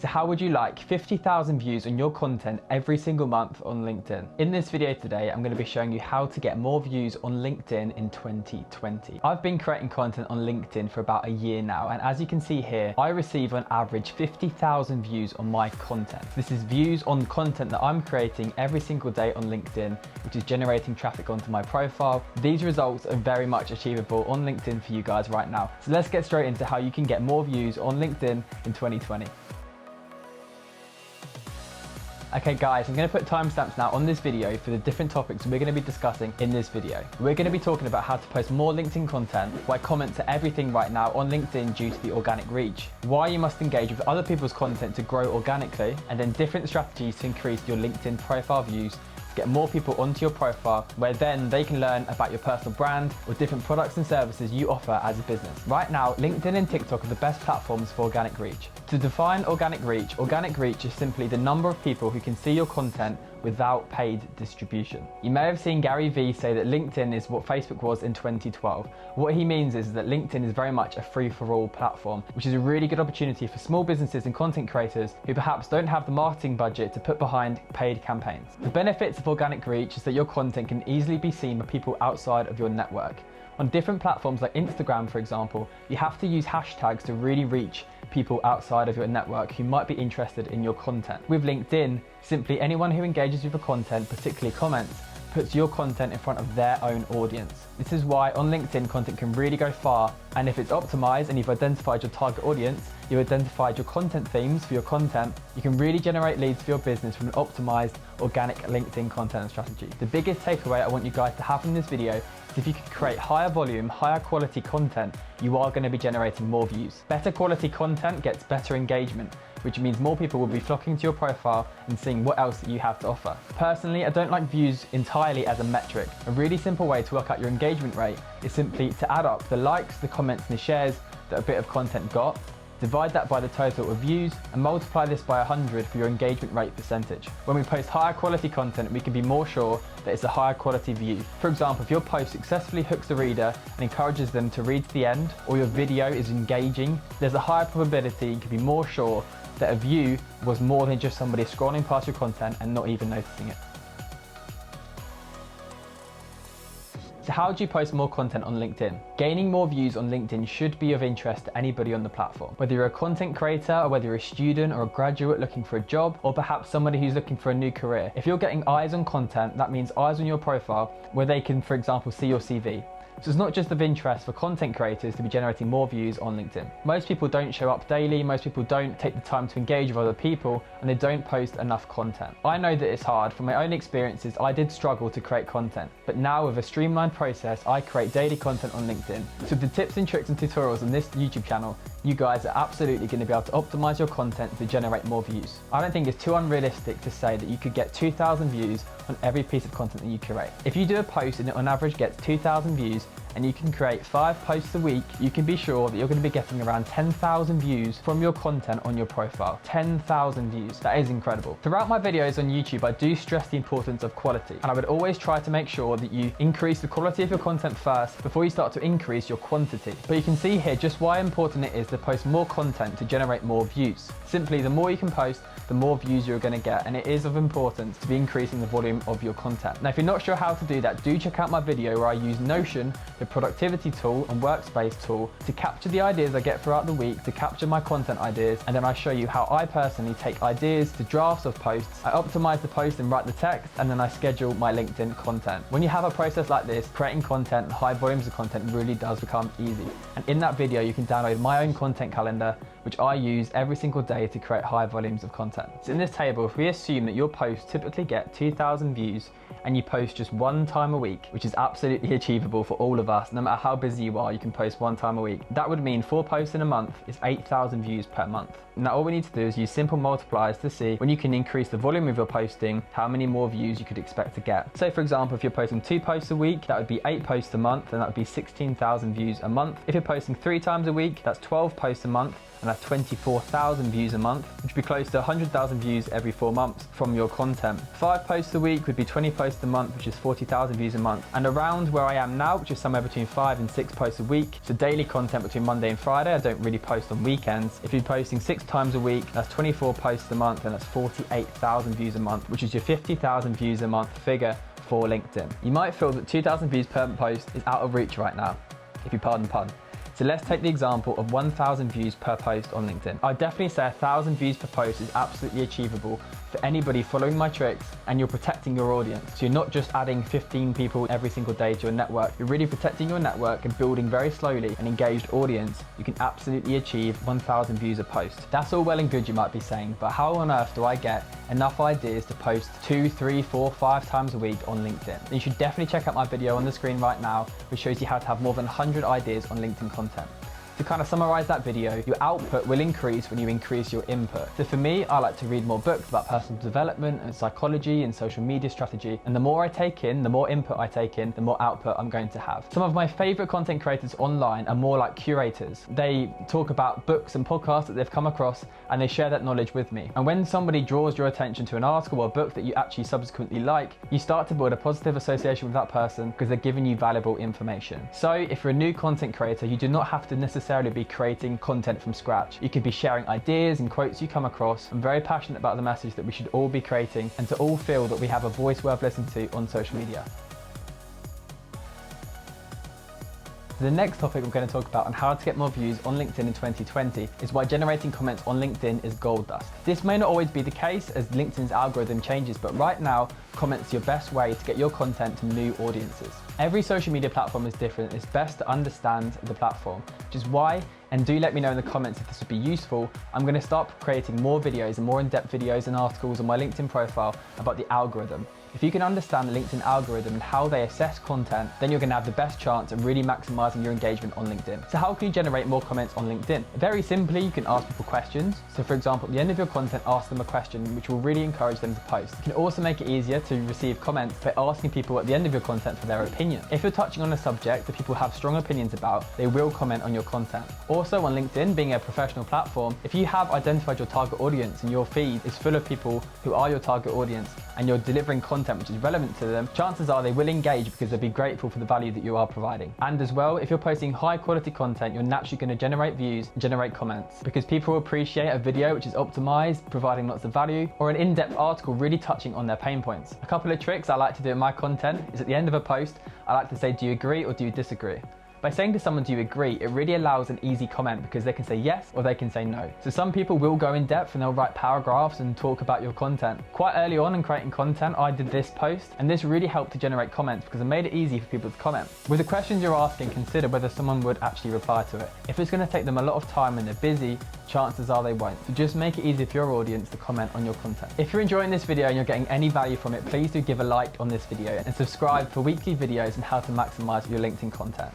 So how would you like 50,000 views on your content every single month on LinkedIn? In this video today, I'm going to be showing you how to get more views on LinkedIn in 2020. I've been creating content on LinkedIn for about a year now, and as you can see here, I receive on average 50,000 views on my content. This is views on content that I'm creating every single day on LinkedIn, which is generating traffic onto my profile. These results are very much achievable on LinkedIn for you guys right now. So let's get straight into how you can get more views on LinkedIn in 2020. Okay guys, I'm going to put timestamps now on this video for the different topics we're going to be discussing in this video. We're going to be talking about how to post more LinkedIn content, why comments are everything right now on LinkedIn due to the organic reach, why you must engage with other people's content to grow organically, and then different strategies to increase your LinkedIn profile views to get more people onto your profile, where then they can learn about your personal brand or different products and services you offer as a business. Right now, LinkedIn and TikTok are the best platforms for organic reach. To define organic reach is simply the number of people who can see your content without paid distribution. You may have seen Gary Vee say that LinkedIn is what Facebook was in 2012. What he means is that LinkedIn is very much a free-for-all platform, which is a really good opportunity for small businesses and content creators who perhaps don't have the marketing budget to put behind paid campaigns. The benefits of organic reach is that your content can easily be seen by people outside of your network. On different platforms like Instagram, for example, you have to use hashtags to really reach people outside of your network who might be interested in your content. With LinkedIn, simply anyone who engages with your content, particularly comments, puts your content in front of their own audience. This is why on LinkedIn content can really go far, and if it's optimized and you've identified your target audience, you've identified your content themes for your content, you can really generate leads for your business from an optimized organic LinkedIn content strategy. The biggest takeaway I want you guys to have from this video is if you can create higher volume, higher quality content, you are going to be generating more views. Better quality content gets better engagement, which means more people will be flocking to your profile and seeing what else that you have to offer. Personally, I don't like views entirely as a metric. A really simple way to work out your engagement rate is simply to add up the likes, the comments and the shares that a bit of content got, divide that by the total of views, and multiply this by 100 for your engagement rate percentage. When we post higher quality content, we can be more sure that it's a higher quality view. For example, if your post successfully hooks the reader and encourages them to read to the end, or your video is engaging, there's a higher probability you can be more sure that a view was more than just somebody scrolling past your content and not even noticing it. So how do you post more content on LinkedIn? Gaining more views on LinkedIn should be of interest to anybody on the platform. Whether you're a content creator, or whether you're a student or a graduate looking for a job, or perhaps somebody who's looking for a new career. If you're getting eyes on content, that means eyes on your profile where they can, for example, see your CV. So it's not just of interest for content creators to be generating more views on LinkedIn. Most people don't show up daily, most people don't take the time to engage with other people, and they don't post enough content. I know that it's hard. From my own experiences, I did struggle to create content, but now with a streamlined process, I create daily content on LinkedIn. So the tips and tricks and tutorials on this YouTube channel, you guys are absolutely going to be able to optimize your content to generate more views. I don't think it's too unrealistic to say that you could get 2,000 views on every piece of content that you create. If you do a post and it on average gets 2,000 views, and you can create 5 posts a week, you can be sure that you're going to be getting around 10,000 views from your content on your profile. 10,000 views. That is incredible. Throughout my videos on YouTube, I do stress the importance of quality, and I would always try to make sure that you increase the quality of your content first before you start to increase your quantity. But you can see here just why important it is to post more content to generate more views. Simply, the more you can post, the more views you're going to get, and it is of importance to be increasing the volume of your content. Now, if you're not sure how to do that, do check out my video where I use Notion, the productivity tool and workspace tool, to capture the ideas I get throughout the week, to capture my content ideas, and then I show you how I personally take ideas to drafts of posts, I optimize the post and write the text, and then I schedule my LinkedIn content. When you have a process like this, creating content and high volumes of content really does become easy. And in that video, you can download my own content calendar, which I use every single day to create high volumes of content. So in this table, if we assume that your posts typically get 2,000 views and you post just 1 time a week, which is absolutely achievable for all of us, no matter how busy you are, you can post 1 time a week. That would mean 4 posts in a month is 8,000 views per month. Now all we need to do is use simple multipliers to see when you can increase the volume of your posting, how many more views you could expect to get. So for example, if you're posting 2 posts a week, that would be 8 posts a month, and that would be 16,000 views a month. If you're posting 3 times a week, that's 12 posts a month, and that's 24,000 views a month, which would be close to 100,000 views every 4 months from your content. 5 posts a week would be 20 posts a month, which is 40,000 views a month. And around where I am now, which is somewhere between 5 and 6 posts a week, so daily content between Monday and Friday. I don't really post on weekends. If you're posting 6 times a week, that's 24 posts a month, and that's 48,000 views a month, which is your 50,000 views a month figure for LinkedIn. You might feel that 2,000 views per post is out of reach right now, if you pardon the pun. So let's take the example of 1,000 views per post on LinkedIn. I'd definitely say 1,000 views per post is absolutely achievable for anybody following my tricks, and you're protecting your audience. So you're not just adding 15 people every single day to your network, you're really protecting your network and building very slowly an engaged audience. You can absolutely achieve 1,000 views a post. That's all well and good, you might be saying, but how on earth do I get enough ideas to post 2, 3, 4, 5 times a week on LinkedIn? Then you should definitely check out my video on the screen right now, which shows you how to have more than 100 ideas on LinkedIn content. To kind of summarize that video, your output will increase when you increase your input. So for me, I like to read more books about personal development and psychology and social media strategy. And the more I take in, the more input I take in, the more output I'm going to have. Some of my favorite content creators online are more like curators. They talk about books and podcasts that they've come across, and they share that knowledge with me. And when somebody draws your attention to an article or book that you actually subsequently like, you start to build a positive association with that person because they're giving you valuable information. So if you're a new content creator, you do not have to necessarily be creating content from scratch. You could be sharing ideas and quotes you come across. I'm very passionate about the message that we should all be creating and to all feel that we have a voice worth listening to on social media. The next topic we're going to talk about on how to get more views on LinkedIn in 2020 is why generating comments on LinkedIn is gold dust. This may not always be the case as LinkedIn's algorithm changes, but right now, comments are your best way to get your content to new audiences. Every social media platform is different. It's best to understand the platform, which is why, and do let me know in the comments if this would be useful, I'm going to start creating more videos and more in-depth videos and articles on my LinkedIn profile about the algorithm. If you can understand the LinkedIn algorithm and how they assess content, then you're going to have the best chance of really maximizing your engagement on LinkedIn. So how can you generate more comments on LinkedIn? Very simply, you can ask people questions. So for example, at the end of your content, ask them a question which will really encourage them to post. You can also make it easier to receive comments by asking people at the end of your content for their opinion. If you're touching on a subject that people have strong opinions about, they will comment on your content. Also on LinkedIn, being a professional platform, if you have identified your target audience and your feed is full of people who are your target audience and you're delivering content which is relevant to them, chances are they will engage because they'll be grateful for the value that you are providing. And as well, if you're posting high quality content, you're naturally going to generate views and generate comments because people appreciate a video which is optimized, providing lots of value, or an in-depth article really touching on their pain points. A couple of tricks I like to do in my content is at the end of a post, I like to say, do you agree or do you disagree? By saying to someone, do you agree, it really allows an easy comment because they can say yes or they can say no. So some people will go in depth and they'll write paragraphs and talk about your content. Quite early on in creating content, I did this post, and this really helped to generate comments because it made it easy for people to comment. With the questions you're asking, consider whether someone would actually reply to it. If it's going to take them a lot of time and they're busy, chances are they won't. So just make it easy for your audience to comment on your content. If you're enjoying this video and you're getting any value from it, please do give a like on this video and subscribe for weekly videos on how to maximize your LinkedIn content.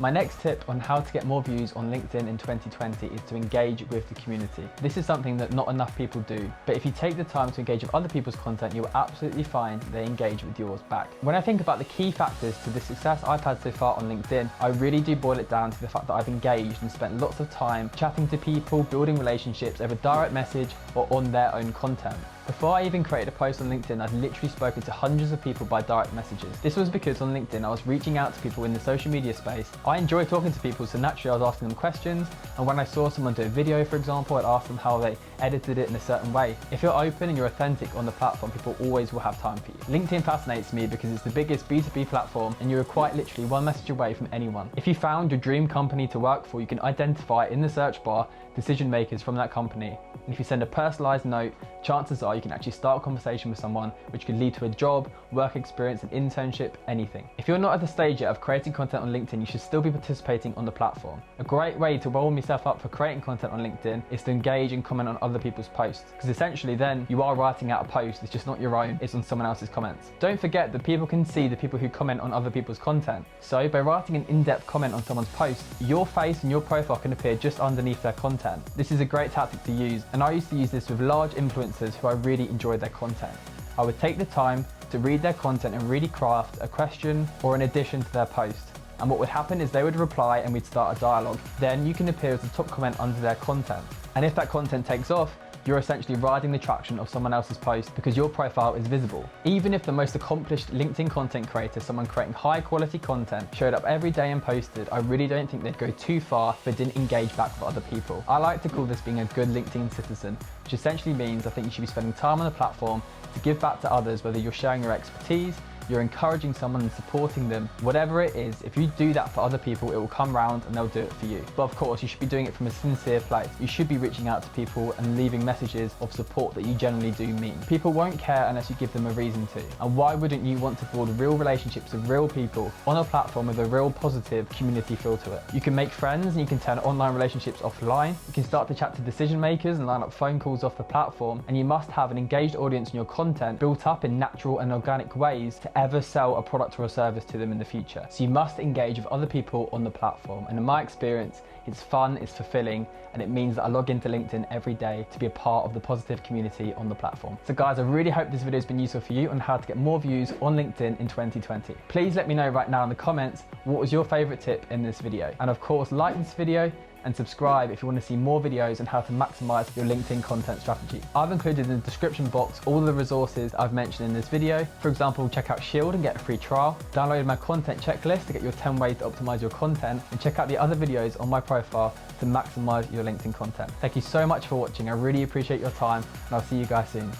My next tip on how to get more views on LinkedIn in 2020 is to engage with the community. This is something that not enough people do, but if you take the time to engage with other people's content, you will absolutely find they engage with yours back. When I think about the key factors to the success I've had so far on LinkedIn, I really do boil it down to the fact that I've engaged and spent lots of time chatting to people, building relationships over direct message or on their own content. Before I even created a post on LinkedIn, I'd literally spoken to hundreds of people by direct messages. This was because on LinkedIn, I was reaching out to people in the social media space. I enjoy talking to people, so naturally I was asking them questions. And when I saw someone do a video, for example, I'd ask them how they edited it in a certain way. If you're open and you're authentic on the platform, people always will have time for you. LinkedIn fascinates me because it's the biggest B2B platform and you are quite literally one message away from anyone. If you found your dream company to work for, you can identify in the search bar decision makers from that company. And if you send a personalized note, chances are you can actually start a conversation with someone which could lead to a job, work experience, an internship, anything. If you're not at the stage yet of creating content on LinkedIn, you should still be participating on the platform. A great way to warm yourself up for creating content on LinkedIn is to engage and comment on other people's posts, because essentially then you are writing out a post. It's just not your own, it's on someone else's comments. Don't forget that people can see the people who comment on other people's content. So by writing an in-depth comment on someone's post, your face and your profile can appear just underneath their content. This is a great tactic to use, and I used to use this with large influencers who I really enjoyed their content. I would take the time to read their content and really craft a question or an addition to their post. And what would happen is they would reply and we'd start a dialogue. Then you can appear as the top comment under their content. And if that content takes off, you're essentially riding the traction of someone else's post because your profile is visible. Even if the most accomplished LinkedIn content creator, someone creating high quality content, showed up every day and posted, I really don't think they'd go too far if they didn't engage back with other people. I like to call this being a good LinkedIn citizen, which essentially means I think you should be spending time on the platform to give back to others, whether you're sharing your expertise, you're encouraging someone and supporting them, whatever it is. If you do that for other people, it will come round and they'll do it for you. But of course, you should be doing it from a sincere place. You should be reaching out to people and leaving messages of support that you generally do mean. People won't care unless you give them a reason to. And why wouldn't you want to build real relationships with real people on a platform with a real positive community feel to it? You can make friends and you can turn online relationships offline. You can start to chat to decision makers and line up phone calls off the platform. And you must have an engaged audience in your content built up in natural and organic ways to ever sell a product or a service to them in the future. So you must engage with other people on the platform. And in my experience, it's fun, it's fulfilling, and it means that I log into LinkedIn every day to be a part of the positive community on the platform. So guys, I really hope this video has been useful for you on how to get more views on LinkedIn in 2020. Please let me know right now in the comments, what was your favorite tip in this video? And of course, like this video and subscribe if you want to see more videos on how to maximize your LinkedIn content strategy. I've included in the description box all of the resources I've mentioned in this video. For example, check out Shield and get a free trial, download my content checklist to get your 10 ways to optimize your content, and check out the other videos on my profile to maximize your LinkedIn content. Thank you so much for watching. I really appreciate your time, and I'll see you guys soon.